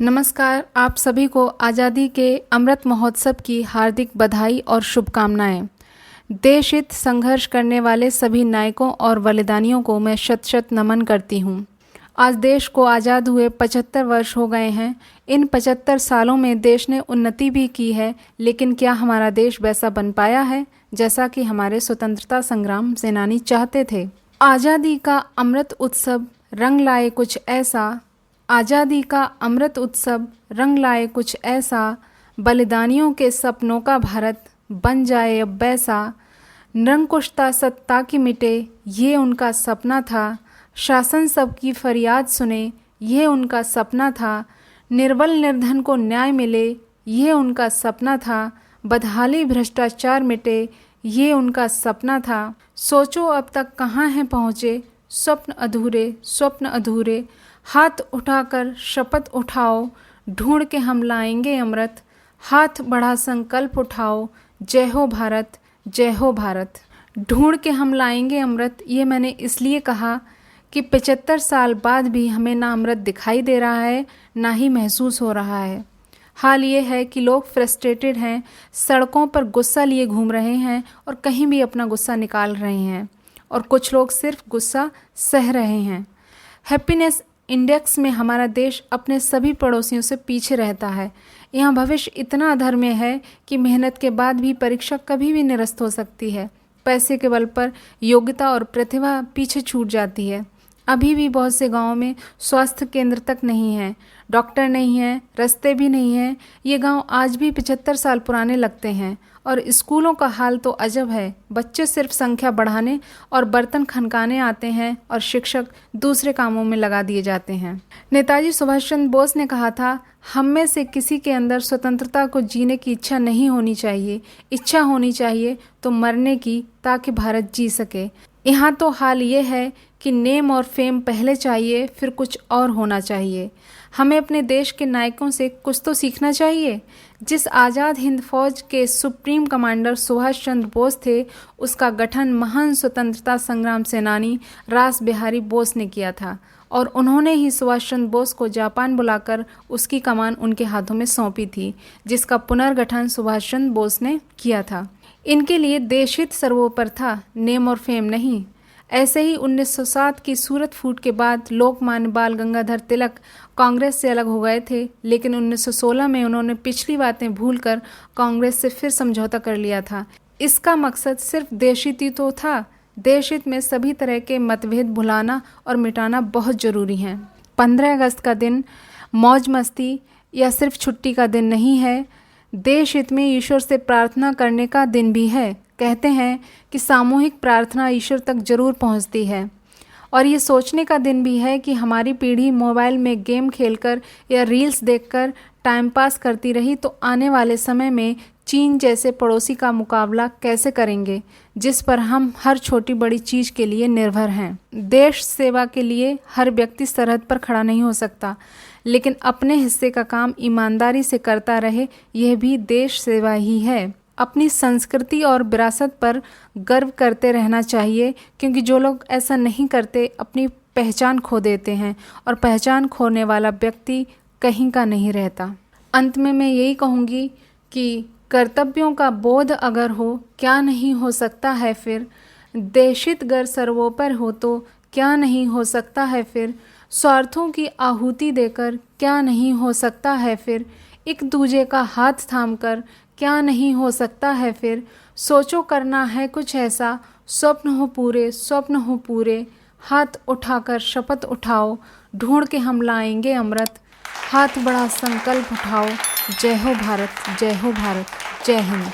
नमस्कार। आप सभी को आज़ादी के अमृत महोत्सव की हार्दिक बधाई और शुभकामनाएं। देश हित संघर्ष करने वाले सभी नायकों और बलिदानियों को मैं शत शत नमन करती हूँ। आज देश को आज़ाद हुए 75 वर्ष हो गए हैं। इन 75 सालों में देश ने उन्नति भी की है, लेकिन क्या हमारा देश वैसा बन पाया है जैसा कि हमारे स्वतंत्रता संग्राम सेनानी चाहते थे? आज़ादी का अमृत उत्सव रंग लाए कुछ ऐसा, आज़ादी का अमृत उत्सव रंग लाए कुछ ऐसा, बलिदानियों के सपनों का भारत बन जाए अब वैसा। निरंकुशता सत्ता की मिटे, ये उनका सपना था। शासन सबकी फरियाद सुने, ये उनका सपना था। निर्बल निर्धन को न्याय मिले, ये उनका सपना था। बदहाली भ्रष्टाचार मिटे, ये उनका सपना था। सोचो अब तक कहाँ हैं पहुँचे, स्वप्न अधूरे, स्वप्न अधूरे। हाथ उठाकर शपथ उठाओ, ढूंढ के हम लाएंगे अमृत। हाथ बढ़ा संकल्प उठाओ, जय हो भारत, जय हो भारत। ढूंढ के हम लाएंगे अमृत, ये मैंने इसलिए कहा कि 75 साल बाद भी हमें ना अमृत दिखाई दे रहा है, ना ही महसूस हो रहा है। हाल ये है कि लोग फ्रस्ट्रेटेड हैं, सड़कों पर गुस्सा लिए घूम रहे हैं और कहीं भी अपना गुस्सा निकाल रहे हैं, और कुछ लोग सिर्फ गुस्सा सह रहे हैं। हैप्पीनेस इंडेक्स में हमारा देश अपने सभी पड़ोसियों से पीछे रहता है। यहाँ भविष्य इतना अधर्म्य है कि मेहनत के बाद भी परीक्षा कभी भी निरस्त हो सकती है। पैसे के बल पर योग्यता और प्रतिभा पीछे छूट जाती है। अभी भी बहुत से गांवों में स्वास्थ्य केंद्र तक नहीं है, डॉक्टर नहीं है, रास्ते भी नहीं हैं। ये गांव आज भी 75 साल पुराने लगते हैं। और स्कूलों का हाल तो अजब है। बच्चे सिर्फ संख्या बढ़ाने और बर्तन खनकाने आते हैं और शिक्षक दूसरे कामों में लगा दिए जाते हैं। नेताजी सुभाष चंद्र बोस ने कहा था, हम में से किसी के अंदर स्वतंत्रता को जीने की इच्छा नहीं होनी चाहिए। इच्छा होनी चाहिए तो मरने की, ताकि भारत जी सके। यहाँ तो हाल ये है कि नेम और फेम पहले चाहिए, फिर कुछ और होना चाहिए। हमें अपने देश के नायकों से कुछ तो सीखना चाहिए। जिस आज़ाद हिंद फौज के सुप्रीम कमांडर सुभाष चंद्र बोस थे, उसका गठन महान स्वतंत्रता संग्राम सेनानी रास बिहारी बोस ने किया था, और उन्होंने ही सुभाष चंद्र बोस को जापान बुलाकर उसकी कमान उनके हाथों में सौंपी थी, जिसका पुनर्गठन सुभाष चंद्र बोस ने किया था। इनके लिए देशहित सर्वोपरि था, नेम और फेम नहीं। ऐसे ही 1907 की सूरत फूट के बाद लोकमान्य बाल गंगाधर तिलक कांग्रेस से अलग हो गए थे, लेकिन 1916 में उन्होंने पिछली बातें भूलकर कांग्रेस से फिर समझौता कर लिया था। इसका मकसद सिर्फ देशहित ही तो था। देशहित में सभी तरह के मतभेद भुलाना और मिटाना बहुत ज़रूरी है। 15 अगस्त का दिन मौज मस्ती या सिर्फ छुट्टी का दिन नहीं है, देश हित में ईश्वर से प्रार्थना करने का दिन भी है। कहते हैं कि सामूहिक प्रार्थना ईश्वर तक जरूर पहुंचती है। और ये सोचने का दिन भी है कि हमारी पीढ़ी मोबाइल में गेम खेलकर या रील्स देखकर टाइम पास करती रही तो आने वाले समय में चीन जैसे पड़ोसी का मुकाबला कैसे करेंगे, जिस पर हम हर छोटी बड़ी चीज़ के लिए निर्भर हैं। देश सेवा के लिए हर व्यक्ति सरहद पर खड़ा नहीं हो सकता, लेकिन अपने हिस्से का काम ईमानदारी से करता रहे, यह भी देश सेवा ही है। अपनी संस्कृति और विरासत पर गर्व करते रहना चाहिए, क्योंकि जो लोग ऐसा नहीं करते अपनी पहचान खो देते हैं, और पहचान खोने वाला व्यक्ति कहीं का नहीं रहता। अंत में मैं यही कहूँगी कि कर्तव्यों का बोध अगर हो, क्या नहीं हो सकता है फिर। देशहित गर सर्वोपरि हो तो क्या नहीं हो सकता है फिर। स्वार्थों की आहुति देकर क्या नहीं हो सकता है फिर। एक दूजे का हाथ थामकर क्या नहीं हो सकता है फिर। सोचो करना है कुछ ऐसा, स्वप्न हो पूरे, स्वप्न हो पूरे। हाथ उठाकर शपथ उठाओ, ढूंढ के हम लाएंगे अमृत। हाथ बड़ा संकल्प उठाओ, जय हो भारत, जय हो भारत, जय हिंद।